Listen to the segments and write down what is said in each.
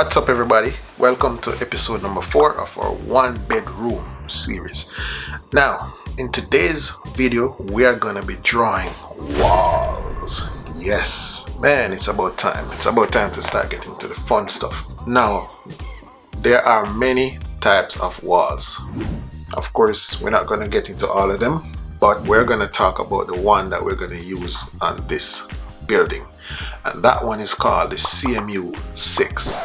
What's up, everybody? Welcome to episode number 4 of our one bedroom series. Now, in today's video, we are gonna be drawing walls. Yes, man, it's about time. It's about time to start getting to the fun stuff. Now, there are many types of walls. Of course, we're not gonna get into all of them, but we're gonna talk about the one that we're gonna use on this building. And that one is called the CMU 6.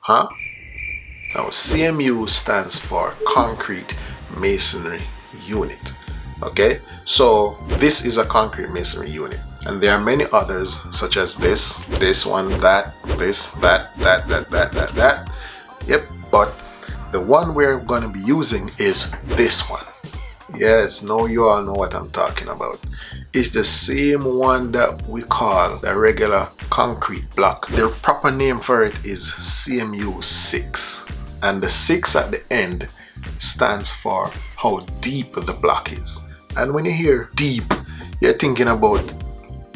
Now CMU stands for Concrete Masonry Unit. Okay, so this is a concrete masonry unit, and there are many others such as this one, that, that. Yep, but the one we're going to be using is this one. Yes, now you all know what I'm talking about. It's the same one that we call the regular concrete block. The proper name for it is CMU 6, and the 6 at the end stands for how deep the block is. And when you hear deep, you're thinking about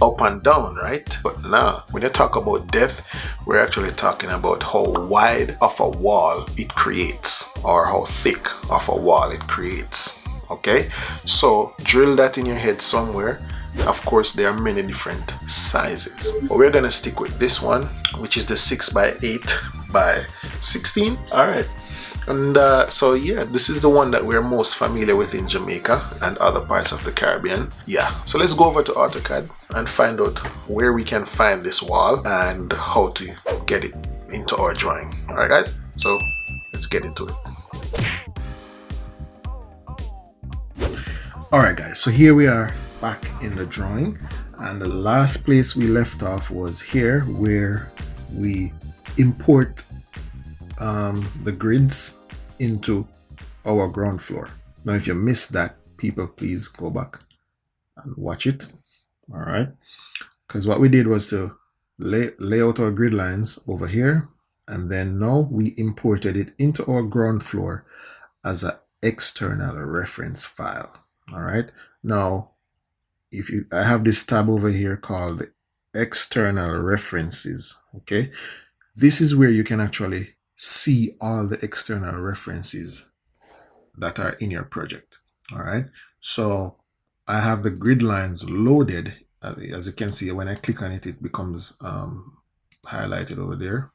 up and down, right? But now, when you talk about depth, we're actually talking about how wide of a wall it creates, or how thick of a wall it creates. Okay, so drill that in your head somewhere. Of course, there are many different sizes, but we're gonna stick with this one, which is the 6x8x16. All right, and so yeah, this is the one that we're most familiar with in Jamaica and other parts of the Caribbean. Yeah, so let's go over to AutoCAD and find out where we can find this wall and how to get it into our drawing. All right, guys, so let's get into it. Alright guys, so here we are back in the drawing, and the last place we left off was here where we import the grids into our ground floor. Now if you missed that, people, please go back and watch it. Alright, because what we did was to lay out our grid lines over here, and then now we imported it into our ground floor as an external reference file. All right, now I have this tab over here called external references. Okay, this is where you can actually see all the external references that are in your project. All right, so I have the grid lines loaded. As you can see, when I click on it, it becomes highlighted over there.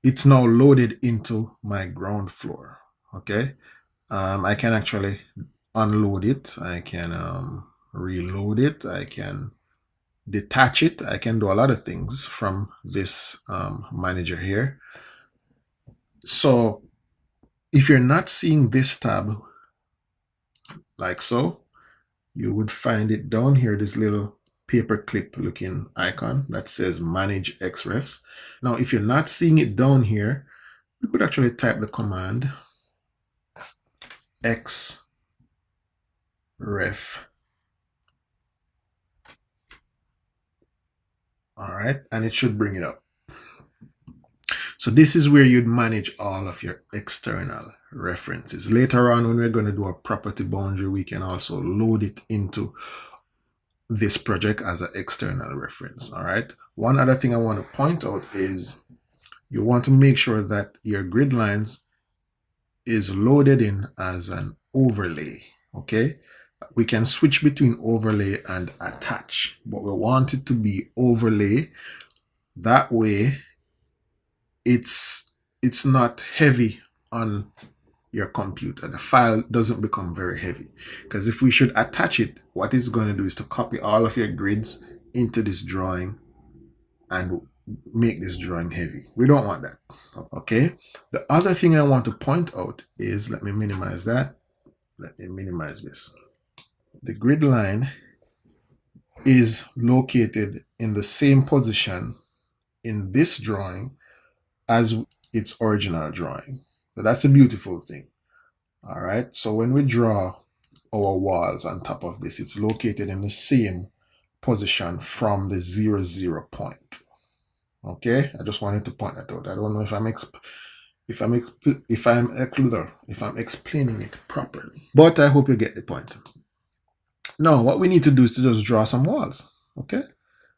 It's now loaded into my ground floor. Okay, I can actually unload it, I can reload it, I can detach it, I can do a lot of things from this manager here. So if you're not seeing this tab like so, you would find it down here, this little paperclip looking icon that says manage xrefs. Now if you're not seeing it down here, you could actually type the command xref. All right, and it should bring it up. So this is where you'd manage all of your external references. Later on, when we're going to do a property boundary, we can also load it into this project as an external reference. All right, one other thing I want to point out is you want to make sure that your grid lines is loaded in as an overlay. Okay, we can switch between overlay and attach, but we want it to be overlay. That way it's not heavy on your computer. The file doesn't become very heavy, because if we should attach it, what it's going to do is to copy all of your grids into this drawing and make this drawing heavy. We don't want that. Okay, the other thing I want to point out is, let me minimize that, let me minimize this. The grid line is located in the same position in this drawing as its original drawing. So that's a beautiful thing. All right, so when we draw our walls on top of this, it's located in the same position from the 0, point. Okay, I just wanted to point that out. I don't know if I'm explaining it properly, but I hope you get the point. Now, what we need to do is to just draw some walls. Okay,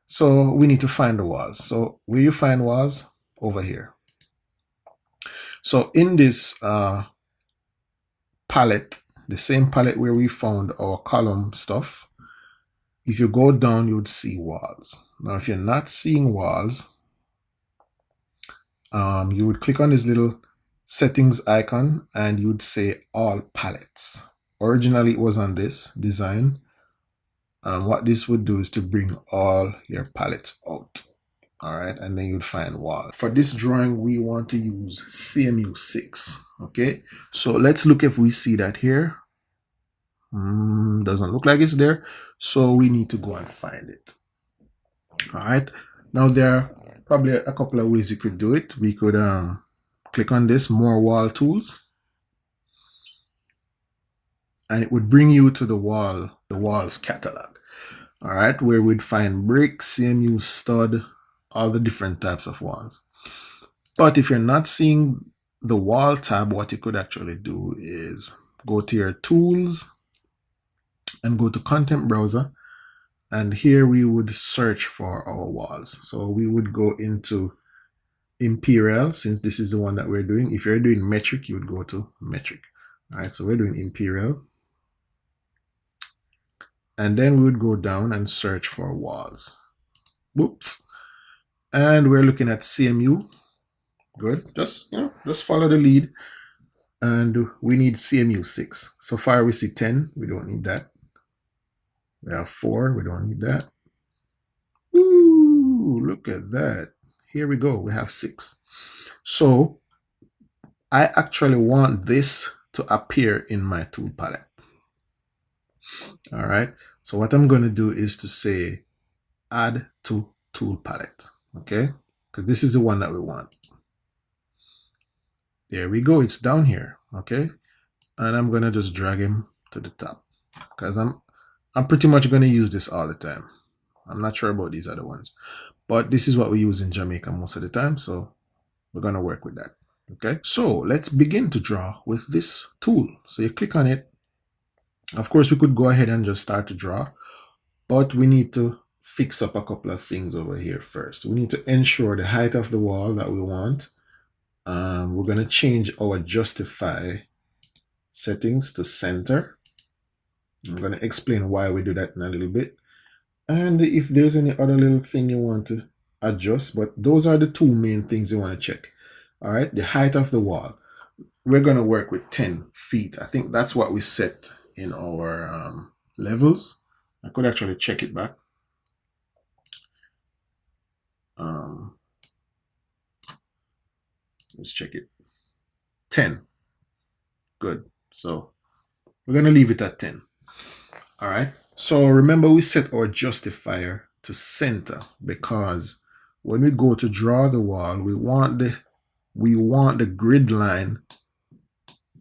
So we need to find the walls. So where you find walls? Over here. So in this palette, the same palette where we found our column stuff, if you go down, you would see walls. Now, if you're not seeing walls, you would click on this little settings icon and you would say all palettes. Originally, it was on this design. What this would do is to bring all your palettes out. All right, and then you'd find wall. For this drawing, we want to use CMU 6. Okay, so let's look if we see that here. Doesn't look like it's there, so we need to go and find it. All right, now there are probably a couple of ways you could do it. We could click on this more wall tools, and it would bring you to the walls catalog. All right, where we'd find brick, CMU, stud, all the different types of walls. But if you're not seeing the wall tab, what you could actually do is go to your tools and go to content browser, and here we would search for our walls. So we would go into Imperial, since this is the one that we're doing. If you're doing metric, you would go to metric. All right, so we're doing Imperial, and then we would go down and search for walls. Whoops. And we're looking at CMU. Good. Just follow the lead. And we need CMU 6. So far we see 10. We don't need that. We have 4. We don't need that. Ooh, look at that. Here we go. We have 6. So I actually want this to appear in my tool palette. All right. So what I'm going to do is to say add to tool palette. Okay, because this is the one that we want. There we go. It's down here. Okay, and I'm gonna just drag him to the top because I'm pretty much gonna use this all the time. I'm not sure about these other ones, but this is what we use in Jamaica most of the time, so we're gonna work with that. Okay, so let's begin to draw with this tool. So you click on it. Of course, we could go ahead and just start to draw, but we need to fix up a couple of things over here first. We need to ensure the height of the wall that we want. We're going to change our justify settings to center. I'm going to explain why we do that in a little bit. And if there's any other little thing you want to adjust, but those are the two main things you want to check. All right, the height of the wall. We're going to work with 10 feet. I think that's what we set in our levels. I could actually check it back. Let's check it. 10. Good. So we're going to leave it at 10. All right. So remember, we set our justifier to center because when we go to draw the wall, we want the grid line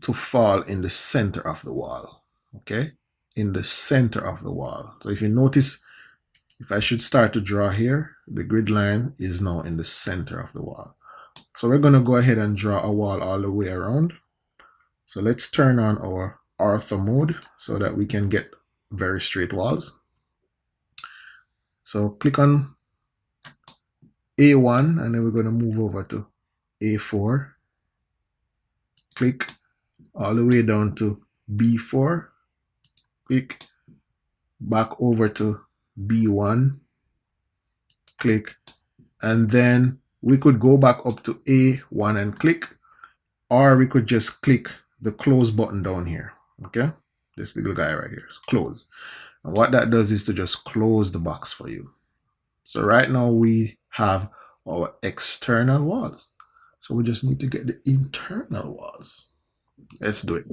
to fall in the center of the wall. Okay, in the center of the wall. So if you notice, if I should start to draw here, the grid line is now in the center of the wall. So we're going to go ahead and draw a wall all the way around. So let's turn on our ortho mode so that we can get very straight walls. So click on A1 and then we're going to move over to A4. Click all the way down to B4. Click back over to B1. Click, and then we could go back up to A1 and click, or we could just click the close button down here. Okay, this little guy right here is close, and what that does is to just close the box for you. So right now we have our external walls, so we just need to get the internal walls. Let's do it.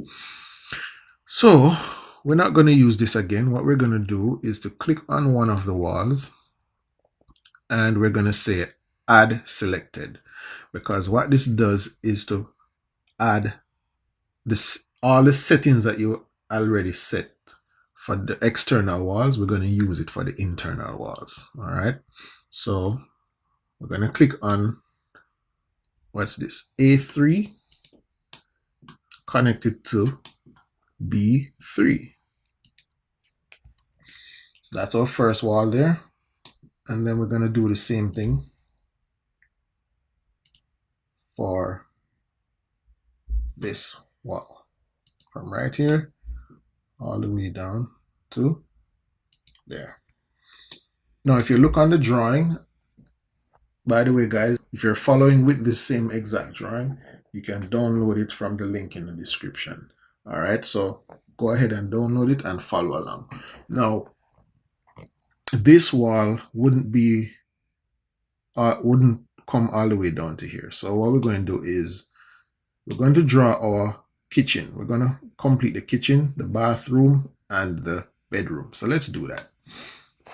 So we're not going to use this again. What we're going to do is to click on one of the walls and we're going to say add selected, because what this does is to add this, all the settings that you already set for the external walls. We're going to use it for the internal walls. All right, so we're going to click on, what's this, A3 connected to B3. So that's our first wall there. And then we're going to do the same thing for this wall, from right here all the way down to there. Now, if you look on the drawing, by the way, guys, if you're following with the same exact drawing, you can download it from the link in the description. All right, so go ahead and download it and follow along. Now, this wall wouldn't come all the way down to here. So what we're going to do is we're going to draw our kitchen. We're going to complete the kitchen, the bathroom, and the bedroom. So let's do that.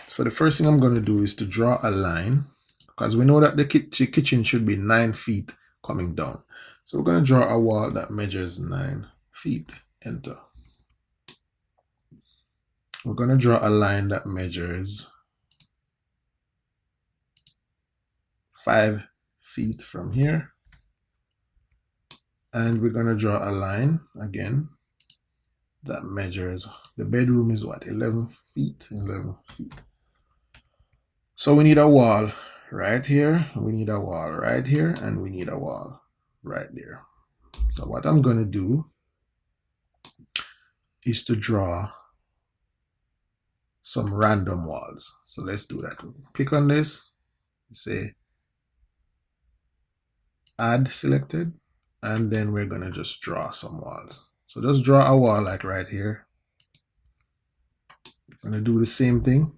So the first thing I'm going to do is to draw a line, because we know that the kitchen should be 9 feet coming down. So we're going to draw a wall that measures 9 feet. Enter. We're going to draw a line that measures 5 feet from here. And we're going to draw a line again that measures, the bedroom is what, 11 feet? 11 feet. So we need a wall right here, we need a wall right here, and we need a wall right there. So what I'm going to do is to draw some random walls. So let's do that. Click on this, say add selected, and then we're going to just draw some walls. So just draw a wall like right here. I'm going to do the same thing.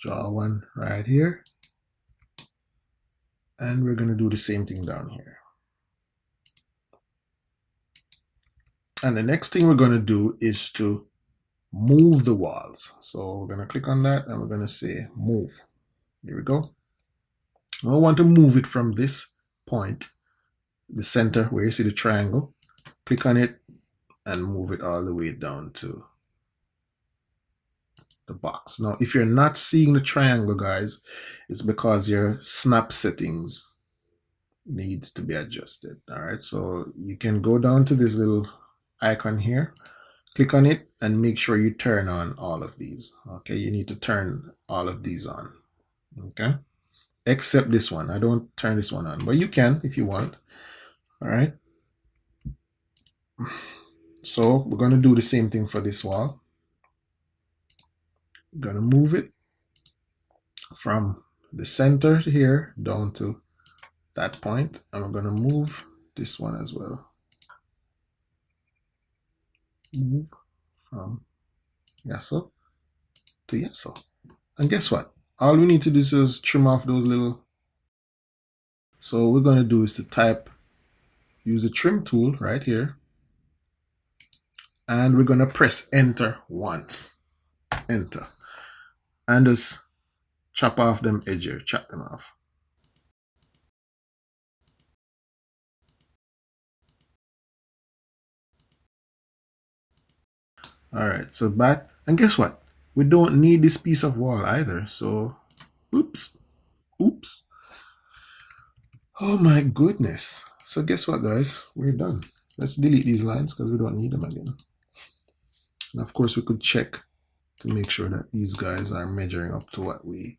Draw one right here. And we're going to do the same thing down here. And the next thing we're going to do is to move the walls. So we're going to click on that and we're going to say move. Here we go. I want to move it from this point, the center where you see the triangle. Click on it and move it all the way down to the box. Now, if you're not seeing the triangle, guys, it's because your snap settings needs to be adjusted. All right, so you can go down to this little icon here, click on it, and make sure you turn on all of these. Okay, you need to turn all of these on. Okay, except this one. I don't turn this one on, but you can if you want. All right, so we're going to do the same thing for this wall. I'm going to move it from the center here down to that point, and we're going to move this one as well. Move from yasso to yasso. And guess what? All we need to do is just trim off those little. So what we're going to do is to type, use the trim tool right here, and we're going to press enter once. Enter. And just chop off them edges, chop them off. All right, so back, and guess what? We don't need this piece of wall either. So, oops. Oh my goodness. So guess what, guys? We're done. Let's delete these lines because we don't need them again. And of course, we could check to make sure that these guys are measuring up to what we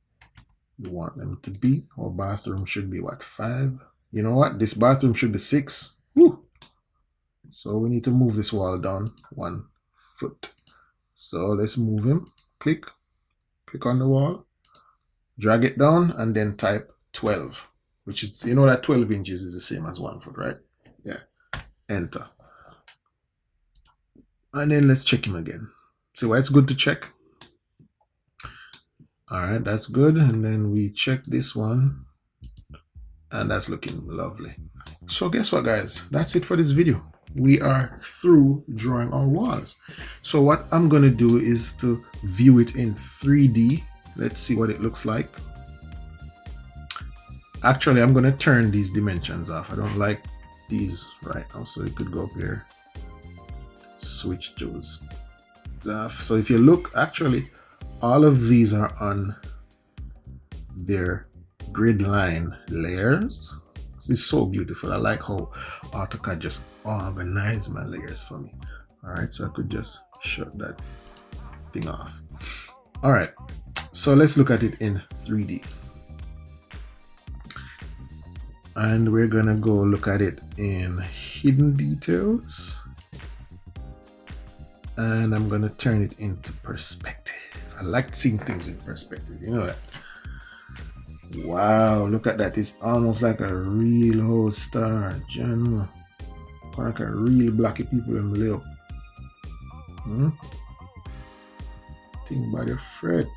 want them to be. Our bathroom should be what, 5? You know what? This bathroom should be 6. Woo! So we need to move this wall down 1 foot. So let's move him. Click on the wall, drag it down, and then type 12, which is, you know that 12 inches is the same as 1 foot, right? Yeah. Enter. And then let's check him again. See why it's good to check? All right, that's good. And then we check this one, and that's looking lovely. So guess what, guys? That's it for this video. We are through drawing our walls. So what I'm going to do is to view it in 3D. Let's see what it looks like. Actually, I'm going to turn these dimensions off. I don't like these right now, so you could go up here, switch those off. So if you look, actually all of these are on their grid line layers. It's so beautiful. I like how AutoCAD just organized my layers for me. All right, so I could just shut that thing off. All right, So let's look at it in 3D. And we're gonna go look at it in hidden details. And I'm gonna turn it into perspective. I like seeing things in perspective, you know that. Wow, look at that. It's almost like a real whole star. You know, like a real blacky people in the lip. Think about your fret.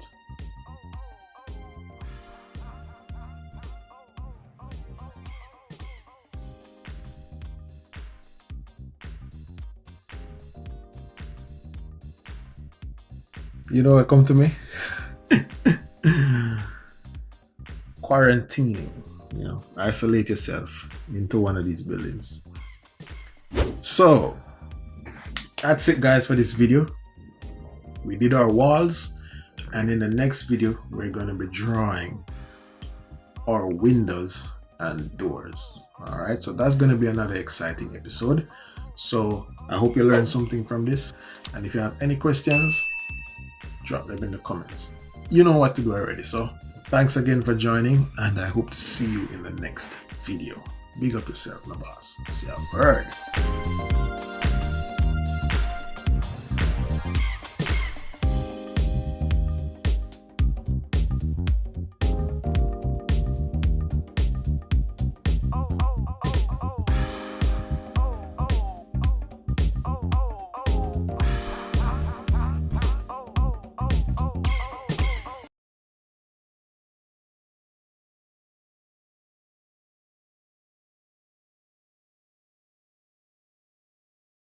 You know what come to me? Quarantining, you know, isolate yourself into one of these buildings. So that's it guys for this video. We did our walls, and in the next video we're going to be drawing our windows and doors. All right, so that's going to be another exciting episode. So I hope you learned something from this, and if you have any questions, drop them in the comments. You know what to do already. So thanks again for joining, and I hope to see you in the next video. Big up yourself, my boss. See you, bird.